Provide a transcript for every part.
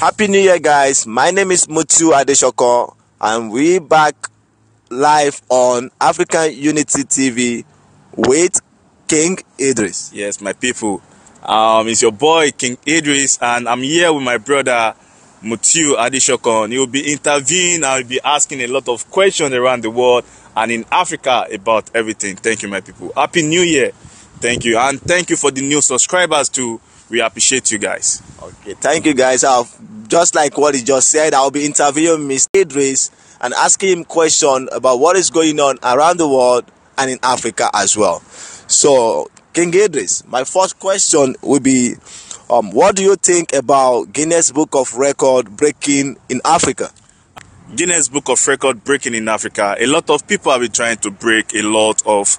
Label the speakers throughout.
Speaker 1: Happy New Year, guys. My name is Mutu Adeshoko, and we back live on AfricaUnitytv with KingIdris.
Speaker 2: Yes, my people. It's your boy KingIdris, and I'm here with my brother Mutu Adeshoko. He will be interviewing. I will be asking a lot of questions around the world and in Africa about everything. Thank you, my people. Happy New Year. Thank you, and thank you for the new subscribers too. We appreciate you guys.
Speaker 1: Okay, thank you, guys. Just like what he just said, I'll be interviewing Mr. Idris and asking him questions about what is going on around the world and in Africa as well. So, King Idris, my first question will be, what do you think about Guinness Book of Record breaking in Africa?
Speaker 2: Guinness Book of Record breaking in Africa. A lot of people have been trying to break a lot of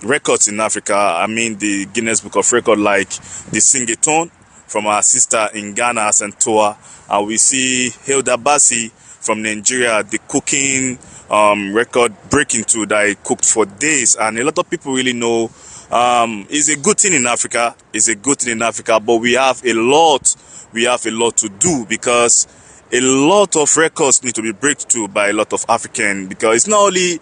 Speaker 2: records in Africa. I mean, the Guinness Book of Record, like the Sing-a-thon from our sister in Ghana, Asantewa, and we see Hilda Basi from Nigeria, the cooking record breaking too, that he cooked for days, and a lot of people really know it's a good thing in Africa. It's a good thing in Africa, but we have a lot to do, because a lot of records need to be breakthrough too by a lot of Africans, because it's not only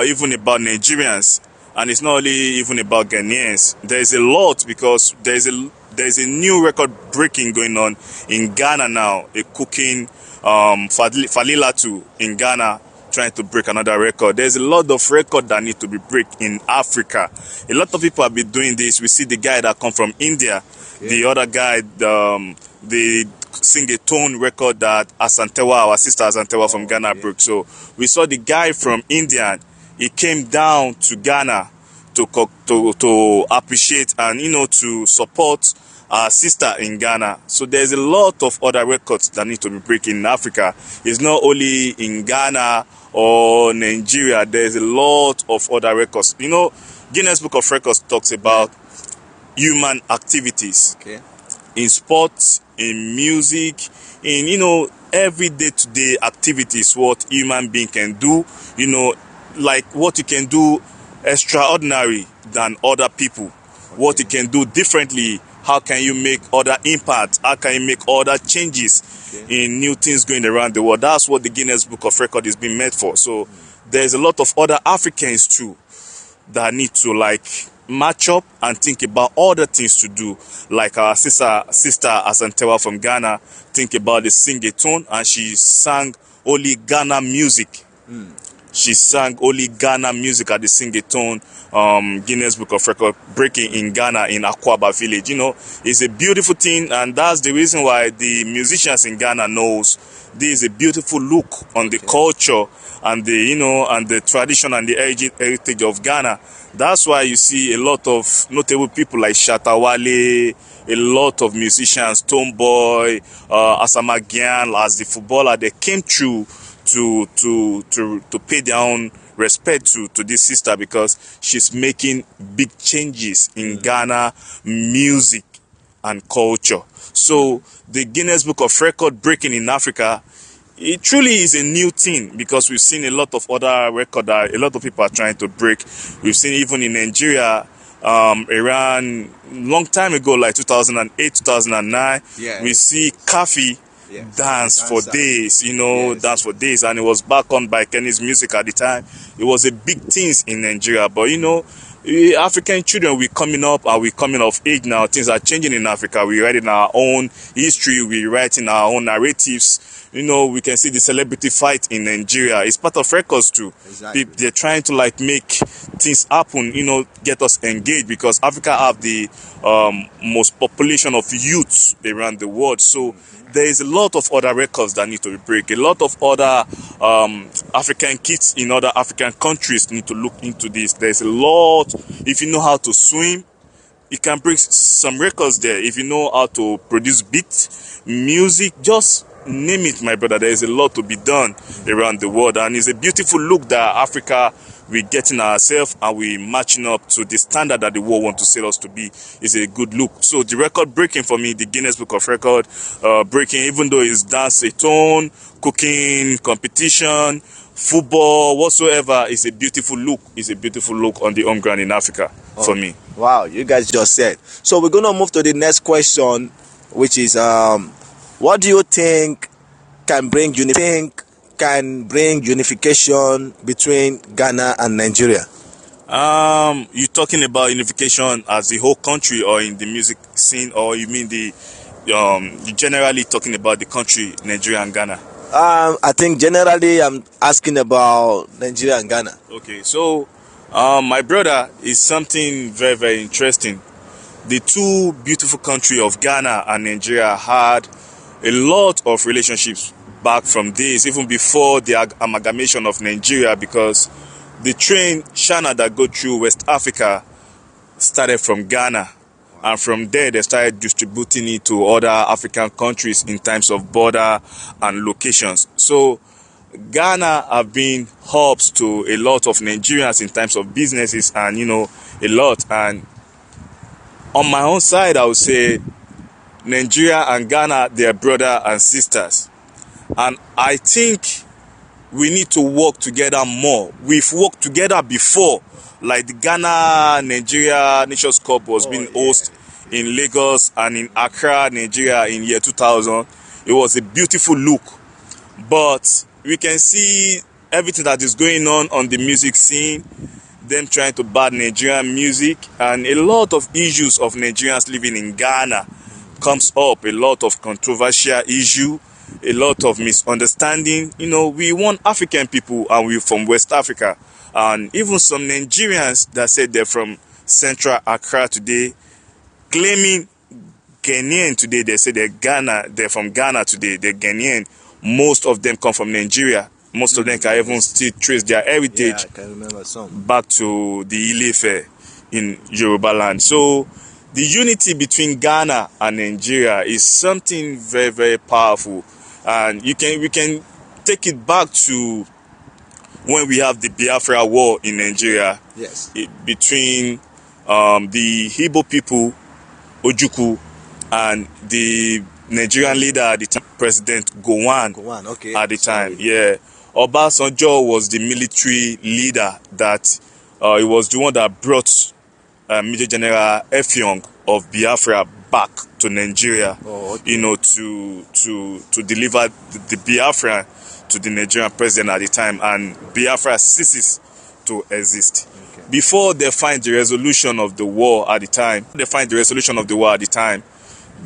Speaker 2: even about Nigerians, and it's not only even about Ghanaians. There's a lot, because there's a new record breaking going on in Ghana now. A cooking Falila too in Ghana trying to break another record. There's a lot of records that need to be break in Africa. A lot of people have been doing this. We see the guy that come from India, the other guy, the Sing-a-thon record that Asantewa, our sister Asantewa from Ghana, broke. So we saw the guy from India. He came down to Ghana to appreciate and to support our sister in Ghana. So there's a lot of other records that need to be breaking in Africa. It's not only in Ghana or Nigeria. There's a lot of other records. Guinness Book of Records talks about human activities.
Speaker 1: Okay.
Speaker 2: In sports, in music, in every day-to-day activities, what human being can do, like what you can do extraordinary than other people, what you can do differently, how can you make other impact, how can you make other changes in new things going around the world. That's what the Guinness Book of Record is being made for. So there's a lot of other Africans too that need to match up and think about other things to do, like our sister Asantewa from Ghana think about the Sing-a-thon, and she sang only Ghana music. She sang only Ghana music at the Sing-a-thon Guinness Book of Record breaking in Ghana, in Akwaba village. It's a beautiful thing, and that's the reason why the musicians in Ghana knows this is a beautiful look on the culture and the and the tradition and the heritage of Ghana. That's why you see a lot of notable people like Shatta Wale, a lot of musicians, Tomboy, Asamagian, as the footballer, they came through to pay their own respect to this sister, because she's making big changes in Ghana music and culture. So the Guinness Book of Record breaking in Africa, it truly is a new thing, because we've seen a lot of other records that a lot of people are trying to break. We've seen even in Nigeria, around long time ago, like 2008, 2009, we see Kafi dance for days, dance for days, and it was back on by Kenny's music at the time. It was a big thing in Nigeria, but African children, we're coming up and we're coming of age now. Things are changing in Africa. We're writing our own history, we're writing our own narratives. We can see the celebrity fight in Nigeria. It's part of records too. Exactly. They're trying to make things happen, get us engaged, because Africa have the most population of youths around the world. So there is a lot of other records that need to be break. A lot of other African kids in other African countries need to look into this. There's a lot. If you know how to swim, you can break some records there. If you know how to produce beats, music, just name it, my brother. There is a lot to be done around the world, and it's a beautiful look that Africa, we're getting ourselves and we're matching up to the standard that the world wants to sell us to be. Is a good look. So the record breaking for me, the Guinness Book of Record breaking, even though it's dance-a-thon, cooking competition, football, whatsoever, is a beautiful look. It's a beautiful look on the home ground in Africa for me.
Speaker 1: Wow, you guys just said. So we're going to move to the next question, which is What do you think can bring unification between Ghana and Nigeria?
Speaker 2: You're talking about unification as the whole country, or in the music scene, or you mean the you're generally talking about the country Nigeria and Ghana?
Speaker 1: I think generally I'm asking about Nigeria and Ghana.
Speaker 2: Okay, so my brother, is something very, very interesting. The two beautiful countries of Ghana and Nigeria had a lot of relationships back from days, even before the amalgamation of Nigeria, because the train Shana that go through West Africa started from Ghana, and from there they started distributing it to other African countries in terms of border and locations. So Ghana have been hubs to a lot of Nigerians in terms of businesses and, you know, a lot. And on my own side, I would say Nigeria and Ghana, they're brother and sisters. And I think we need to work together more. We've worked together before, like the Ghana-Nigeria Nations Cup was being hosted in Lagos and in Accra, Nigeria in year 2000. It was a beautiful look. But we can see everything that is going on the music scene, them trying to ban Nigerian music, and a lot of issues of Nigerians living in Ghana comes up, a lot of controversial issue, a lot of misunderstanding. You know, we want African people and we're from West Africa, and even some Nigerians that said they're from Central Accra today, claiming Ghanaian today, they say they're from Ghana today, they're Ghanaian. Most of them come from Nigeria. Most of them can even still trace their heritage back to the Ile-Ife in Yoruba land. So the unity between Ghana and Nigeria is something very, very powerful. And we can take it back to when we have the Biafra war in Nigeria.
Speaker 1: Yes.
Speaker 2: Between the Igbo people, Ojukwu, and the Nigerian leader at the time, President Gowon,
Speaker 1: okay.
Speaker 2: At the time. Yeah. Obasanjo was the military leader that he was the one that brought Major General Effiong of Biafra back to Nigeria, you know, to deliver the Biafra to the Nigerian president at the time, and Biafra ceases to exist. Okay. Before they find the resolution of the war at the time,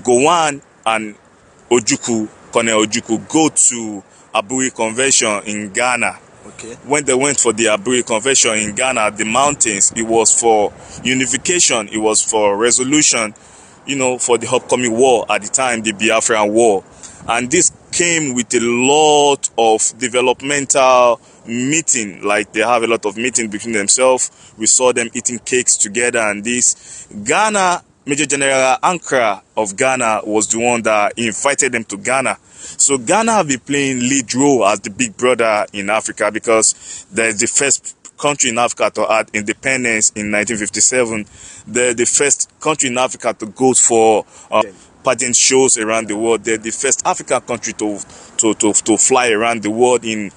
Speaker 2: Gowon and Colonel Ojukwu go to Aburi Convention in Ghana.
Speaker 1: Okay.
Speaker 2: When they went for the Aburi Convention in Ghana, the mountains, it was for unification, it was for resolution, you know, for the upcoming war at the time, the Biafran War. And this came with a lot of developmental meeting, like they have a lot of meetings between themselves. We saw them eating cakes together, and this Ghana, Major General Ankara of Ghana was the one that invited them to Ghana. So Ghana have been playing lead role as the big brother in Africa, because they're the first country in Africa to have independence in 1957. They're the first country in Africa to go for pageant shows around the world. They're the first African country to fly around the world in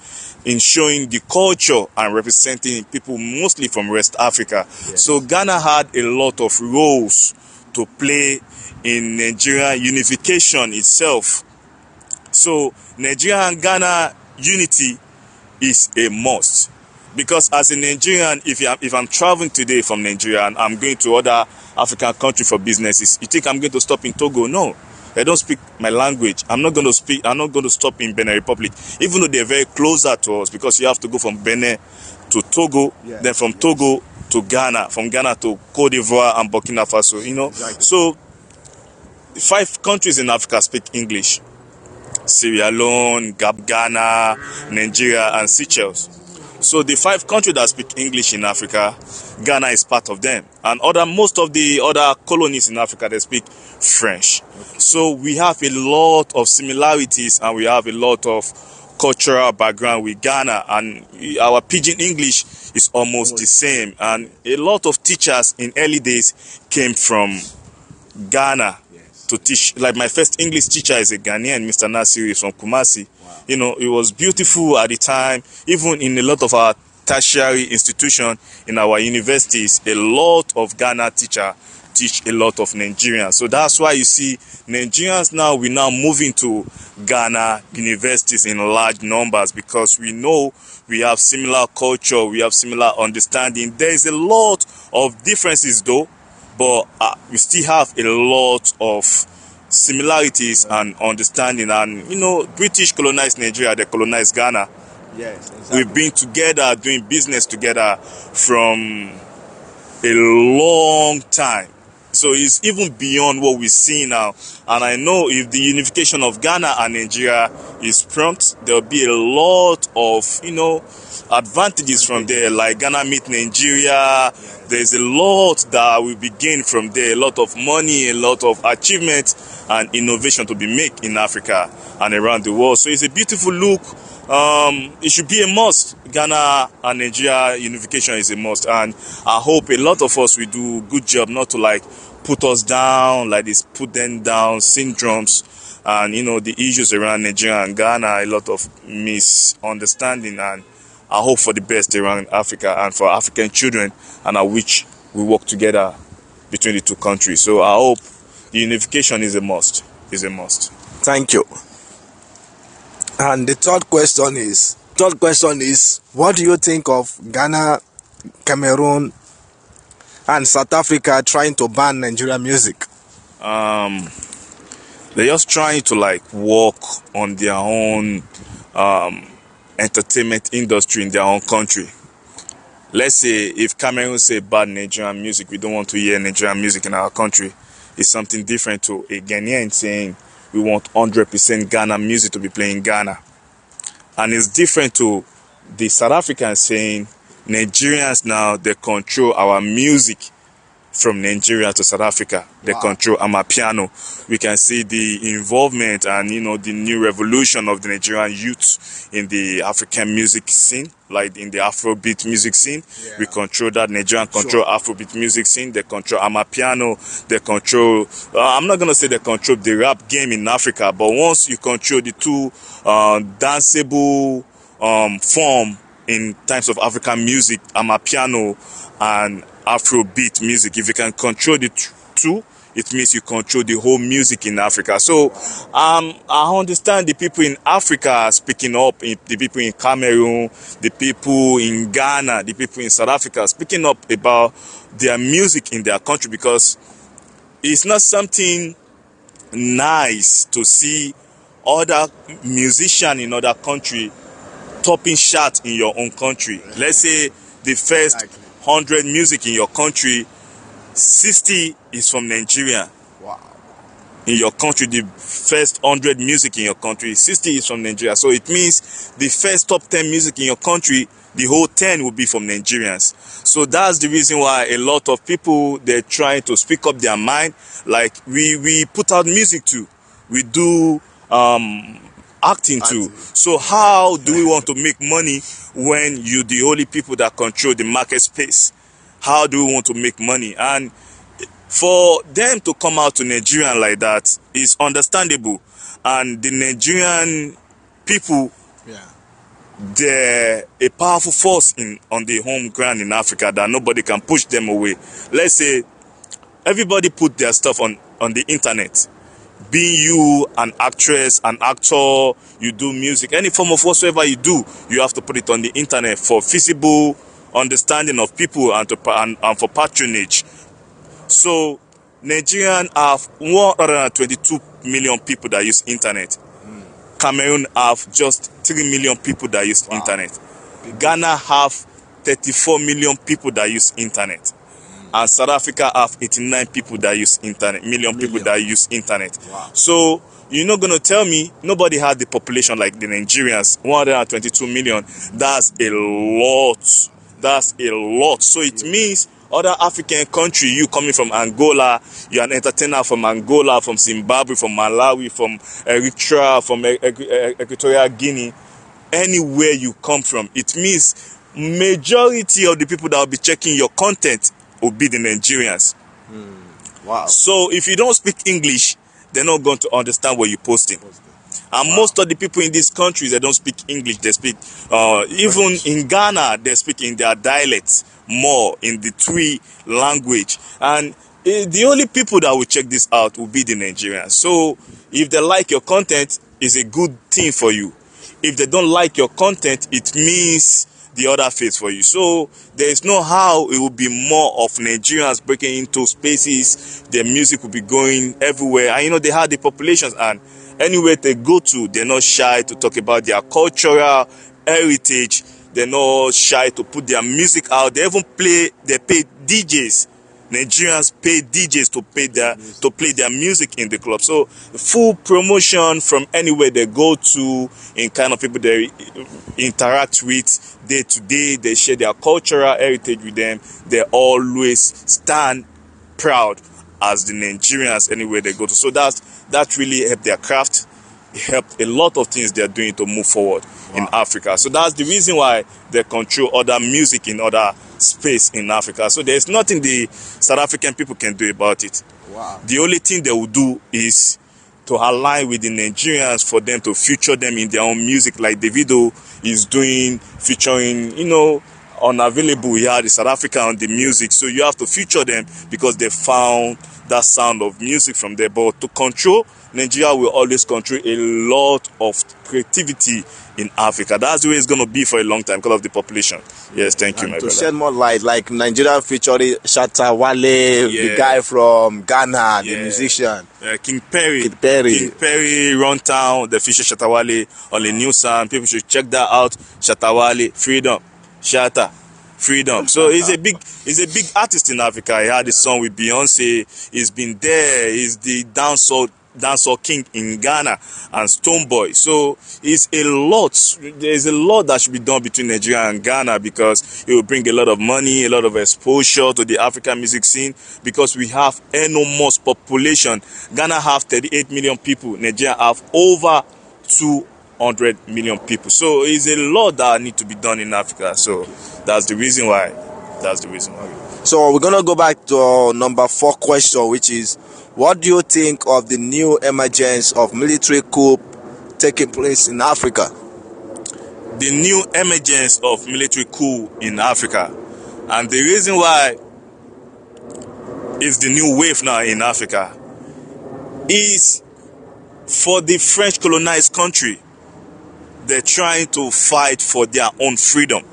Speaker 2: showing the culture and representing people mostly from West Africa. Yes. So Ghana had a lot of roles to play in Nigerian unification itself. So Nigeria and Ghana unity is a must, because as a Nigerian, if I'm traveling today from Nigeria and I'm going to other African country for businesses, you think I'm going to stop in Togo? No, they don't speak my language. I'm not going to stop in Benin Republic, even though they're very closer to us, because you have to go from Benin to Togo, then from Togo to Ghana, from Ghana to Cote d'Ivoire and Burkina Faso, you know. Exactly. So 5 countries in Africa speak English: Sierra Leone, Ghana, Nigeria, and Seychelles. So the 5 countries that speak English in Africa, Ghana is part of them. And most of the other colonies in Africa, they speak French. Okay. So we have a lot of similarities, and we have a lot of cultural background with Ghana, and our pidgin English is almost the same. And a lot of teachers in early days came from Ghana to teach. Like my first English teacher is a Ghanaian, Mr. Nasiri from Kumasi. Wow. You know, it was beautiful at the time. Even in a lot of our tertiary institutions, in our universities, a lot of Ghana teachers teach a lot of Nigerians. So that's why you see Nigerians now, we now moving to Ghana universities in large numbers, because we know we have similar culture, we have similar understanding. There is a lot of differences though, but we still have a lot of similarities and understanding. And you know, British colonized Nigeria, they colonized Ghana.
Speaker 1: Yes, exactly.
Speaker 2: We've been together, doing business together from a long time. So it's even beyond what we see now. And I know if the unification of Ghana and Nigeria is prompt, there'll be a lot of, you know, advantages from there. Like Ghana meet Nigeria, there's a lot that will be gained from there. A lot of money, a lot of achievement and innovation to be made in Africa and around the world. So it's a beautiful look. It should be a must. Ghana and Nigeria unification is a must, and I hope a lot of us will do a good job not to like put us down like this, put them down syndromes, and you know, the issues around Nigeria and Ghana, a lot of misunderstanding, and I hope for the best around Africa and for African children, and I wish we work together between the two countries. So I hope the unification is a must.
Speaker 1: Thank you. And the third question is, what do you think of Ghana, Cameroon, and South Africa trying to ban Nigerian music?
Speaker 2: They're just trying to like work on their own entertainment industry in their own country. Let's say if Cameroon say ban Nigerian music, we don't want to hear Nigerian music in our country. It's something different to a Ghanaian saying we want 100% Ghana music to be playing in Ghana. And it's different to the South Africans saying Nigerians now, they control our music from Nigeria to South Africa. They control Amapiano. We can see the involvement and, you know, the new revolution of the Nigerian youth in the African music scene, like in the Afrobeat music scene. Yeah. We control that. Nigerian control Afrobeat music scene. They control Amapiano. They control, I'm not going to say they control the rap game in Africa, but once you control the two danceable form in terms of African music, Amapiano and Afrobeat music, if you can control the two, it means you control the whole music in Africa. So I understand the people in Africa speaking up, the people in Cameroon, the people in Ghana, the people in South Africa speaking up about their music in their country, because it's not something nice to see other musicians in other country topping chart in your own country. Let's say the first 100 music in your country, 60 is from Nigeria.
Speaker 1: Wow.
Speaker 2: In your country, the first 100 music in your country, 60 is from Nigeria. So it means the first top 10 music in your country, the whole 10 will be from Nigerians. So that's the reason why a lot of people, they're trying to speak up their mind. Like we put out music too. We do acting too. So how do we want to make money when you the only people that control the market space? How do we want to make money? And for them to come out to Nigerian like that is understandable. And the Nigerian people, they're a powerful force on the home ground in Africa that nobody can push them away. Let's say everybody put their stuff on the internet. Being you an actress, an actor, you do music, any form of whatsoever you do, you have to put it on the internet for visible understanding of people and for patronage. So Nigerian have 122 million people that use internet. Cameroon have just 3 million people that use internet. Ghana have 34 million people that use internet. And South Africa have 89 people that use internet, million people that use internet. Wow. So you're not going to tell me nobody had the population like the Nigerians, 122 million. That's a lot. That's a lot. So it means other African country, you coming from Angola, you're an entertainer from Angola, from Zimbabwe, from Malawi, from Eritrea, from Equatorial Guinea, anywhere you come from, it means majority of the people that will be checking your content will be the Nigerians.
Speaker 1: Wow.
Speaker 2: So if you don't speak English, they're not going to understand what you're posting. And most of the people in these countries, they don't speak English. They speak, even in Ghana, they speak in their dialects more, in the Twi language. And the only people that will check this out will be the Nigerians. So if they like your content, it's a good thing for you. If they don't like your content, it means the other face for you. So there is no how it will be more of Nigerians breaking into spaces. Their music will be going everywhere. And you know, they have the populations, and anywhere they go to, they're not shy to talk about their cultural heritage. They're not shy to put their music out. They even pay DJs. Nigerians pay DJs to play their music in the club. So full promotion from anywhere they go to, in kind of people they interact with day to day. They share their cultural heritage with them. They always stand proud as the Nigerians anywhere they go to. So that really helped their craft. It helped a lot of things they're doing to move forward in Africa. So that's the reason why they control other music in other space in Africa. So there's nothing the South African people can do about it.
Speaker 1: Wow.
Speaker 2: The only thing they will do is to align with the Nigerians for them to feature them in their own music, like Davido is doing, featuring, you know, Unavailable. He had the South Africa on the music. So you have to feature them because they found that sound of music from there. But to control, Nigeria will always control a lot of creativity in Africa. That's the way it's going to be for a long time because of the population. Yes, thank you, my brother.
Speaker 1: To shed more light, like Nigeria featuring Shatta Wale, the guy from Ghana, the musician.
Speaker 2: King Perry, Runtown, the feature Shatta Wale on the new sound. People should check that out. Shatta Wale, Freedom. Shatta, Freedom. So he's a big artist in Africa. He had a song with Beyonce. He's been there. He's the dancehall king in Ghana and Stonebwoy. So it's a lot. There's a lot that should be done between Nigeria and Ghana because it will bring a lot of money, a lot of exposure to the African music scene because we have enormous population. Ghana have 38 million people. Nigeria have over 200 million people. So it's a lot that need to be done in Africa. So that's the reason why.
Speaker 1: So we're gonna go back to number 4 question, which is, what do you think of the new emergence of military coup taking place in Africa?
Speaker 2: The new emergence of military coup in Africa, and the reason why is the new wave now in Africa is for the French colonized country. They're trying to fight for their own freedom.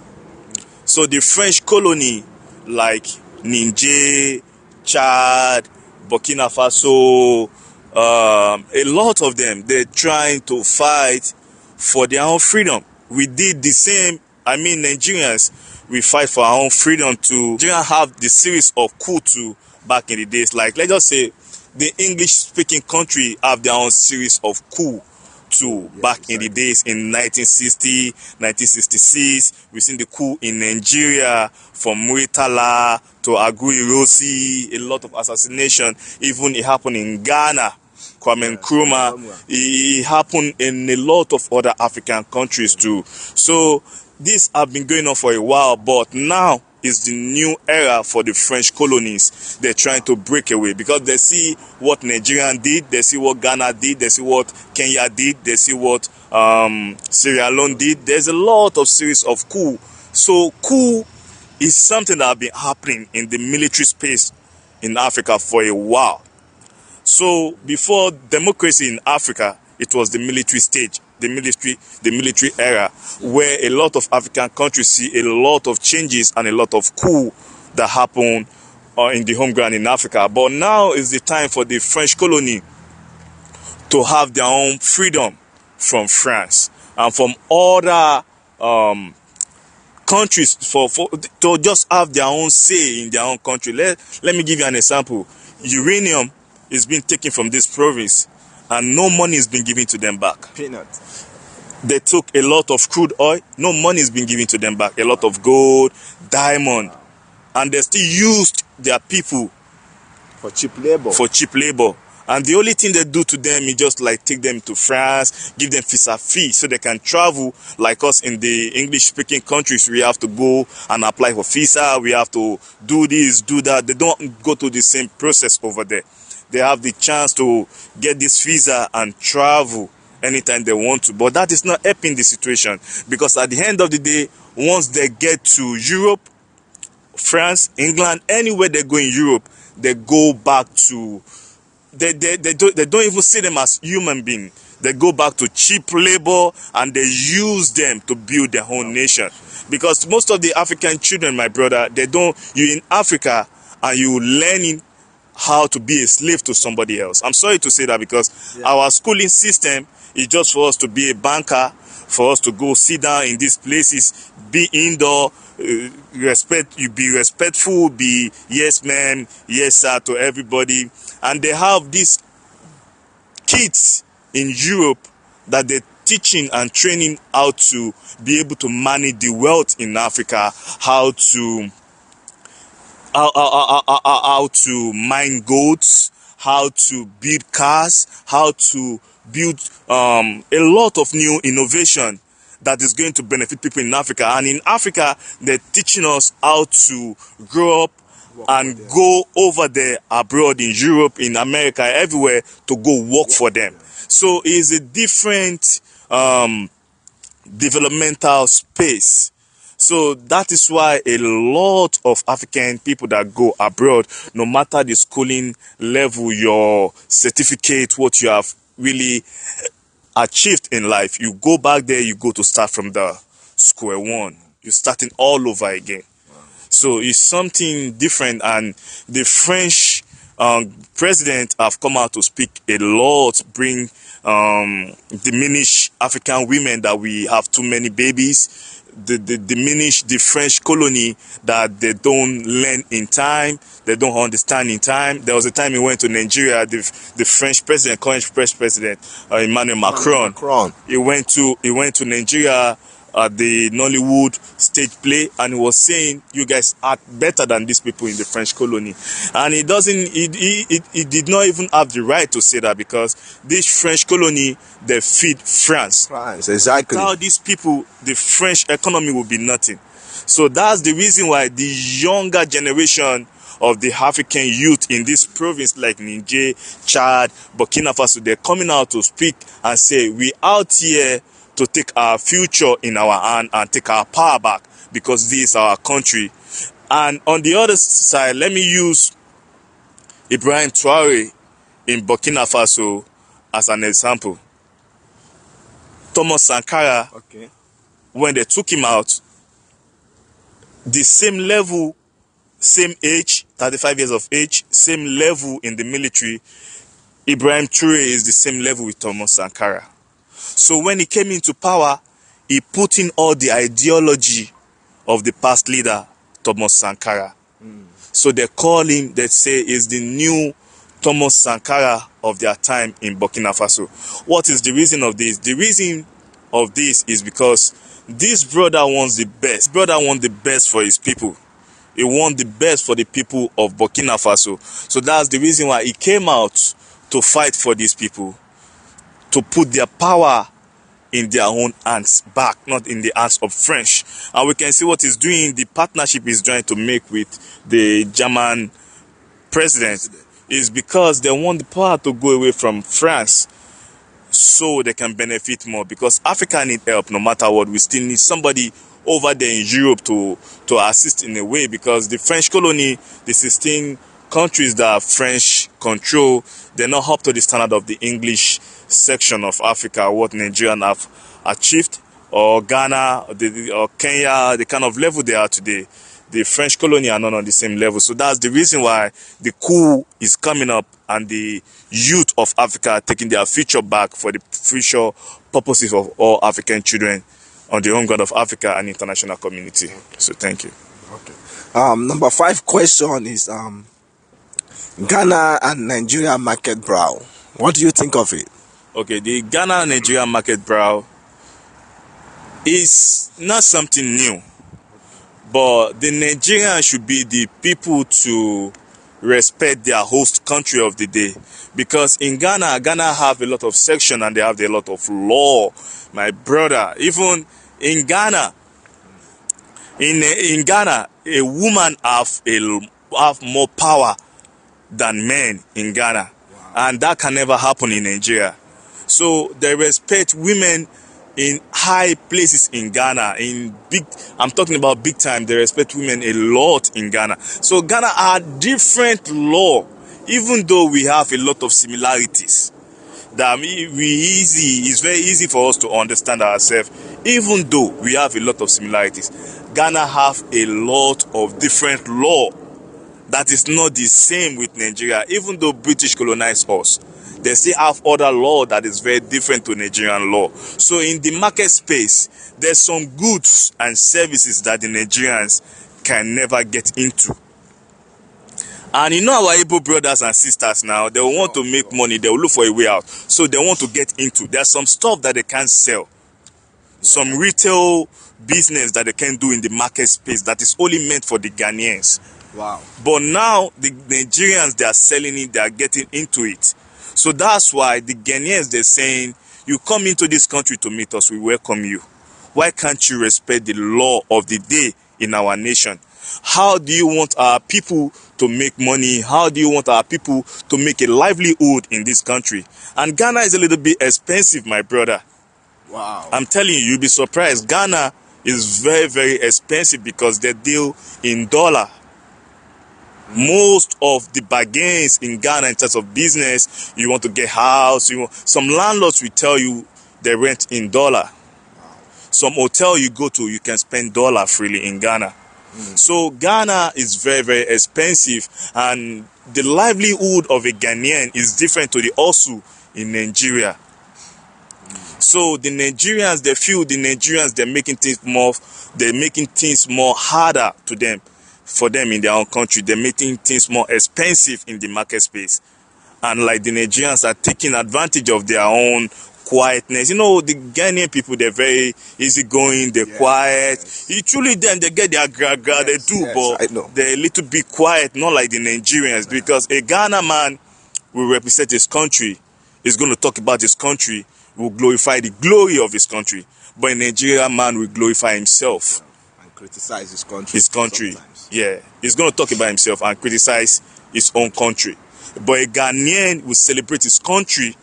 Speaker 2: So the French colony like Niger, Chad, Burkina Faso, a lot of them, they're trying to fight for their own freedom. We did the same. I mean, Nigerians, we fight for our own freedom too. Nigerians have the series of coup too back in the days. Like, let's just say the English-speaking country have their own series of coup too back in the days in 1960, 1966. We've seen the coup in Nigeria from Muritala to Aguiyi-Ironsi, a lot of assassination. Even it happened in Ghana, Kwame Nkrumah. It happened in a lot of other African countries too. So this have been going on for a while, but now is the new era for the French colonies. They're trying to break away because they see what Nigeria did, they see what Ghana did, they see what Kenya did, they see what Sierra Leone did. There's a lot of series of coup. So coup is something that has been happening in the military space in Africa for a while. So before democracy in Africa, it was the military stage, the military era, where a lot of African countries see a lot of changes and a lot of coup that happen in the home ground in Africa. But now is the time for the French colony to have their own freedom from France and from other countries to just have their own say in their own country. Let me give you an example. Uranium is being taken from this province and no money is being given to them back.
Speaker 1: Peanuts.
Speaker 2: They took a lot of crude oil, no money is being given to them back. A lot of gold, diamond, and they still used their people
Speaker 1: for cheap labor. And the only thing they do to them is just like take them to France, give them visa fee so they can travel. Like us in the English-speaking countries, we have to go and apply for visa. We have to do this, do that. They don't go through the same process over there. They have the chance to get this visa and travel anytime they want to. But that is not helping the situation because at the end of the day, once they get to Europe, France, England, anywhere they go in Europe,
Speaker 2: they go back to, they don't even see them as human beings. They go back to cheap labor and they use them to build their own nation. Because most of the African children, my brother, you're in Africa and you're learning how to be a slave to somebody else. I'm sorry to say that, because our schooling system is just for us to be a banker, for us to go sit down in these places, be indoor, be respectful, be yes ma'am, yes sir to everybody. And they have these kids in Europe that they're teaching and training how to be able to manage the wealth in Africa, how to mine goats, how to build cars, how to build a lot of new innovation that is going to benefit people in Africa. And in Africa, they're teaching us how to grow up and go over there abroad in Europe, in America, everywhere, to go work for them. So it's a different developmental space. So that is why a lot of African people that go abroad, no matter the schooling level, your certificate, what you have really achieved in life, you go back there, you go to start from the square one. You're starting all over again. So it's something different, and the French president have come out to speak a lot, diminish African women, that we have too many babies, diminish the French colony, that they don't learn in time, they don't understand in time. There was a time he went to Nigeria, the French president, current French president, Emmanuel Macron. He went to Nigeria at the Nollywood stage play, and he was saying, you guys are better than these people in the French colony. And he did not even have the right to say that, because this French colony, they feed France.
Speaker 1: Exactly.
Speaker 2: Without these people, the French economy will be nothing. So that's the reason why the younger generation of the African youth in this province, like Niger, Chad, Burkina Faso, they're coming out to speak and say, we out here to take our future in our hand and take our power back, because this is our country. And on the other side, let me use Ibrahim Traore in Burkina Faso as an example. Thomas Sankara, when they took him out, the same level, same age, 35 years of age, same level in the military, Ibrahim Traore is the same level with Thomas Sankara. So when he came into power, he put in all the ideology of the past leader, Thomas Sankara. So they call him, they say, is the new Thomas Sankara of their time in Burkina Faso. What is the reason of this? The reason of this is because this brother wants the best. This brother wants the best for his people. He wants the best for the people of Burkina Faso. So that's the reason why he came out to fight for these people, to put their power in their own hands back, not in the hands of French. And we can see what he's doing, the partnership he's trying to make with the German president is because they want the power to go away from France so they can benefit more. Because Africa need help no matter what. We still need somebody over there in Europe to assist in a way, because the French colony, the 16 countries that French control, they're not up to the standard of the English section of Africa, what Nigerian have achieved, or Ghana, or Kenya, the kind of level they are today. The French colony are not on the same level. So that's the reason why the coup is coming up, and the youth of Africa are taking their future back for the future purposes of all African children on the home ground of Africa and international community. So thank you.
Speaker 1: Number 5 question is Ghana and Nigeria market brawl. What do you think of it?
Speaker 2: Okay, the Ghana and Nigeria market brawl is not something new, but the Nigerians should be the people to respect their host country of the day, because in Ghana have a lot of section and they have a lot of law, my brother. Even in Ghana, in Ghana, a woman have more power than men in Ghana, and that can never happen in Nigeria. So they respect women in high places in Ghana. I'm talking about big time. They respect women a lot in Ghana. So Ghana are different law, even though we have a lot of similarities. That it's very easy for us to understand ourselves, even though we have a lot of similarities. Ghana have a lot of different law that is not the same with Nigeria. Even though British colonized us, they still have other law that is very different to Nigerian law. So in the market space, there's some goods and services that the Nigerians can never get into. And you know our Igbo brothers and sisters now, they want to make money, they will look for a way out. So they want to get into. There's some stuff that they can't sell. Some retail business that they can do in the market space that is only meant for the Ghanaians.
Speaker 1: Wow.
Speaker 2: But now the Nigerians, they are selling it, they are getting into it. So that's why the Ghanaians, they're saying, you come into this country to meet us, we welcome you. Why can't you respect the law of the day in our nation? How do you want our people to make money? How do you want our people to make a livelihood in this country? And Ghana is a little bit expensive, my brother.
Speaker 1: Wow.
Speaker 2: I'm telling you, you'll be surprised. Ghana is very, very expensive because they deal in dollar. Most of the bargains in Ghana in terms of business, you want to get house, some landlords will tell you they rent in dollar. Some hotel you go to, you can spend dollar freely in Ghana. So Ghana is very, very expensive, and the livelihood of a Ghanaian is different to the hustle in Nigeria. So the Nigerians, they feel the Nigerians, they're making things more harder to them. For them in their own country, they're making things more expensive in the market space. And like the Nigerians are taking advantage of their own quietness. You know, the Ghanaian people, they're very easygoing, they're quiet. You truly them, they get their gra-gra, they do, but they're a little bit quiet, not like the Nigerians. Because a Ghana man will represent his country, is going to talk about his country, will glorify the glory of his country. But a Nigerian man will glorify himself.
Speaker 1: And criticize his country.
Speaker 2: His country. Yeah, he's going to talk about himself and criticize his own country. But a Ghanaian will celebrate his country.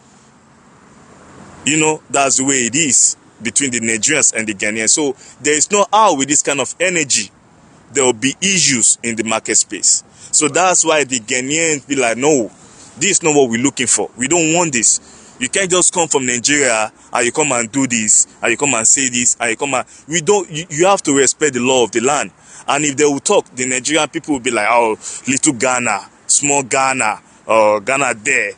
Speaker 2: You know, that's the way it is between the Nigerians and the Ghanaians. So there is no how with this kind of energy, there will be issues in the market space. So that's why the Ghanaians be like, no, this is not what we're looking for. We don't want this. You can't just come from Nigeria and you come and do this, and you come and say this, and you come and... You have to respect the law of the land. And if they will talk, the Nigerian people will be like, oh, little Ghana, small Ghana, Ghana there,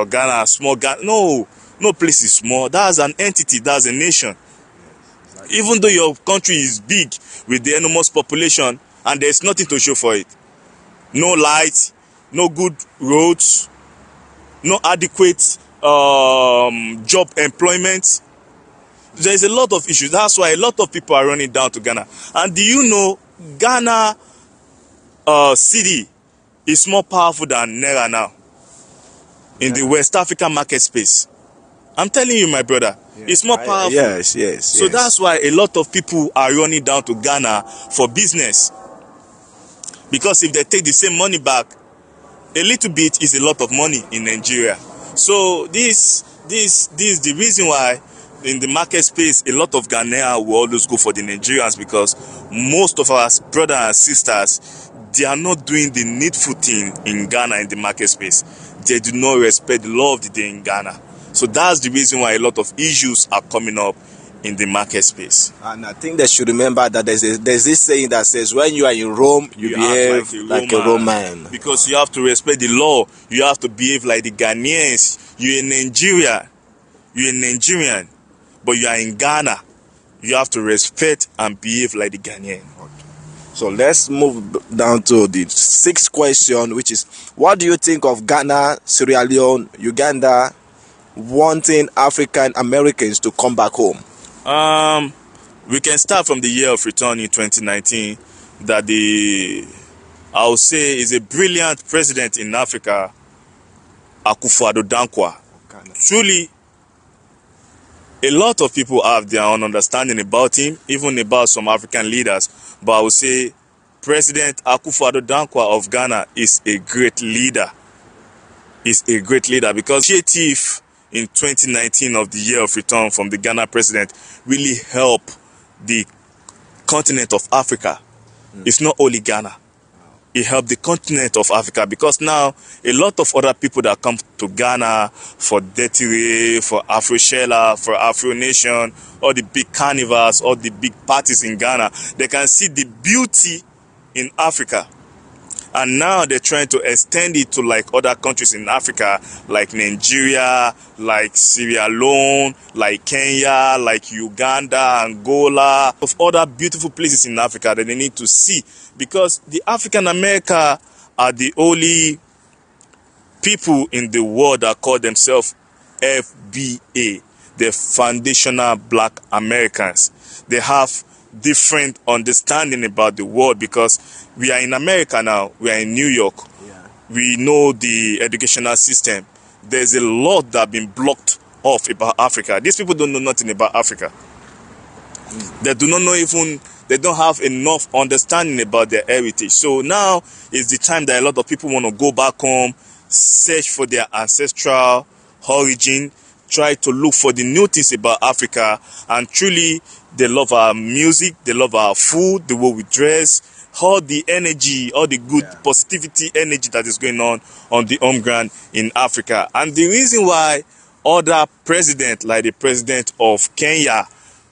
Speaker 2: Ghana, small Ghana. No place is small. That's an entity, that's a nation. Even though your country is big with the enormous population and there's nothing to show for it. No light, no good roads, no adequate job employment. There's a lot of issues. That's why a lot of people are running down to Ghana. And do you know Ghana city is more powerful than Naira now in the West African market space? I'm telling you, my brother, it's more powerful.
Speaker 1: Yes.
Speaker 2: So that's why a lot of people are running down to Ghana for business. Because if they take the same money back, a little bit is a lot of money in Nigeria. So this is the reason why in the market space, a lot of Ghanaians will always go for the Nigerians, because most of our brothers and sisters, they are not doing the needful thing in Ghana in the market space. They do not respect the law of the day in Ghana. So that's the reason why a lot of issues are coming up in the market space.
Speaker 1: And I think they should remember that there's this saying that says, when you are in Rome, you behave like a Roman.
Speaker 2: Because you have to respect the law. You have to behave like the Ghanaians. You're in Nigeria. You're a Nigerian. But you are in Ghana. You have to respect and behave like the Ghanaian.
Speaker 1: So let's move down to the sixth question, which is, what do you think of Ghana, Sierra Leone, Uganda wanting African Americans to come back home?
Speaker 2: We can start from the Yearofreturn in 2019, that I would say is a brilliant president in Africa, Akufo-Addo. Truly, a lot of people have their own understanding about him, even about some African leaders. But I would say President Akufo-Addo of Ghana is a great leader. Is a great leader because initiative in 2019 of the Year of Return from the Ghana president really help the continent of Africa. It's not only Ghana. It helped the continent of Africa, because now a lot of other people that come to Ghana for Detire, for Afroshella, for Afro Nation, all the big carnivals, all the big parties in Ghana, they can see the beauty in Africa. And now they're trying to extend it to like other countries in Africa, like Nigeria, like Sierra Leone, like Kenya, like Uganda, Angola, of other beautiful places in Africa that they need to see. Because the African America are the only people in the world that call themselves FBA, the Foundational Black Americans. They have different understanding about the world, because we are in America now, we are in New York. We know the educational system. There's a lot that have been blocked off about Africa. These people don't know nothing about Africa. They do not know, even they don't have enough understanding about their heritage. So now is the time that a lot of people want to go back home, search for their ancestral origin, try to look for the new things about Africa, and truly they love our music, they love our food, the way we dress, all the energy, all the good positivity energy that is going on the home ground in Africa. And the reason why other presidents, like the president of Kenya,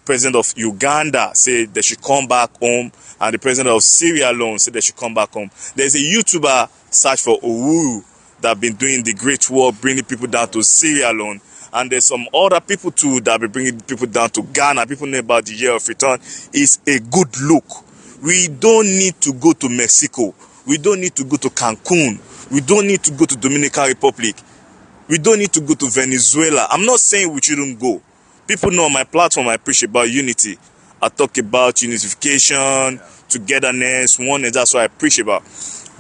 Speaker 2: president of Uganda, say they should come back home, and the president of Sierra Leone said they should come back home. There's a YouTuber, search for Uhuru, that have been doing the great work, bringing people down to Sierra Leone. And there's some other people too that will be bringing people down to Ghana. People know about the Year of Return. It's a good look. We don't need to go to Mexico. We don't need to go to Cancun. We don't need to go to Dominican Republic. We don't need to go to Venezuela. I'm not saying we shouldn't go. People know on my platform I preach about unity. I talk about unification, togetherness, oneness. That's what I preach about.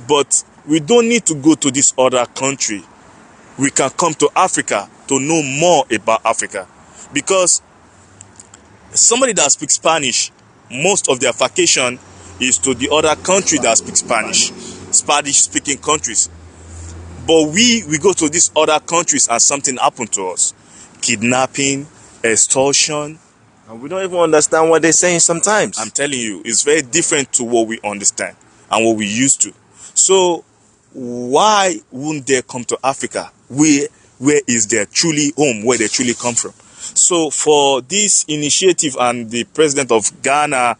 Speaker 2: But we don't need to go to this other country. We can come to Africa to know more about Africa. Because somebody that speaks Spanish, most of their vacation is to the other country that speaks Spanish, Spanish-speaking countries. But we go to these other countries and something happened to us. Kidnapping, extortion.
Speaker 1: And we don't even understand what they're saying sometimes.
Speaker 2: I'm telling you, it's very different to what we understand and what we used to. So why wouldn't they come to Africa? Where is their truly home, where they truly come from? So for this initiative and the president of Ghana,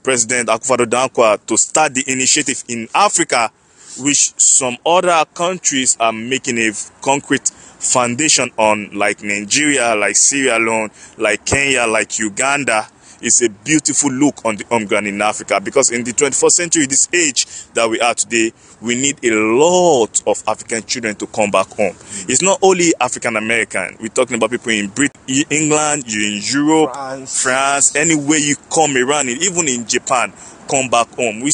Speaker 2: President Akufo-Addo to start the initiative in Africa, which some other countries are making a concrete foundation on, like Nigeria, like Sierra Leone, like Kenya, like Uganda, is a beautiful look on the home ground in Africa. Because in the 21st century, this age that we are today, we need a lot of African children to come back home. It's not only African American. We're talking about people in Britain, England, you're in Europe, France, anywhere you come around, even in Japan, come back home. We